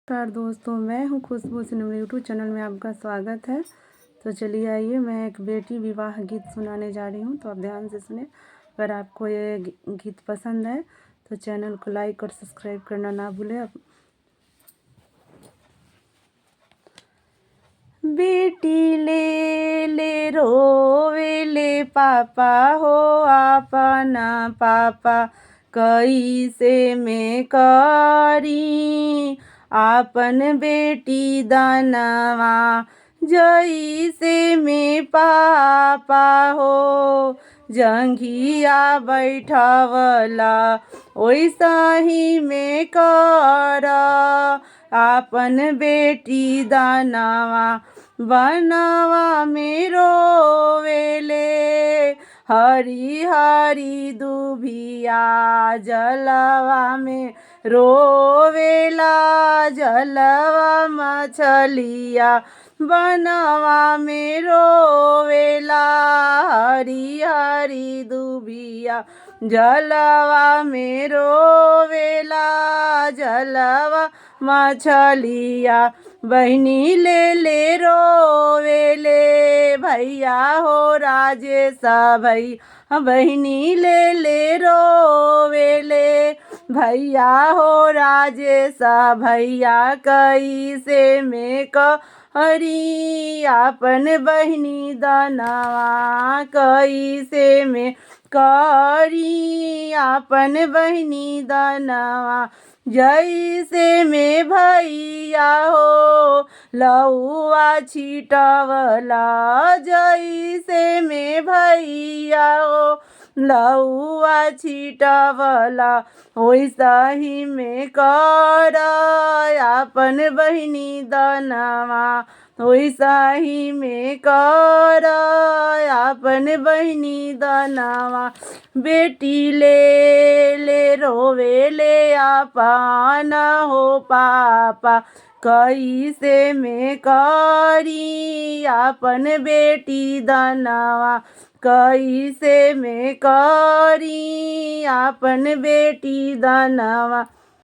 नमस्कार दोस्तों, मैं हूँ खुशबू सिन्हा। यूट्यूब चैनल में आपका स्वागत है। तो चलिए आइए, मैं एक बेटी विवाह गीत सुनाने जा रही हूँ, तो आप ध्यान से सुने। अगर आपको ये गीत पसंद है तो चैनल को लाइक और सब्सक्राइब करना ना भूलें। बेटी ले ले रोवे ले पापा हो अपना पापा, कैसे में करी आपन बेटी दानवा, जैसे में पापा हो जंघिया बैठवला वैसा ही में कर आपन बेटी दानवा। बनवा में रोवेले हरी हरी दुभिया, जलवा में रोवेला जलवा मछलिया, बनवा में रोवेला हरी हरी दुभिया, जलवा में रोवेला जलवा मछलिया। बहनी ले ले रोवेले भैया हो राजेश भैया, बहनी ले ले रोवेले भैया हो राजेश भैया, कैसे में करी आपन बहनी दानवा, कैसे में करी आपन बहनी दानवा। जैसे में भैया हो लौआ छिटवला, जैसे में भैया हो लौआ छिटवला, वैसा ही में कर आपन बहनी दानवा, वैसा ही में कर आपन बहनी दानवा। बेटी ले ले रोवे ले आपन हो पापा, कैसे में करी आपन बेटी दानवा, कैसे में करी आपन बेटी दानवा।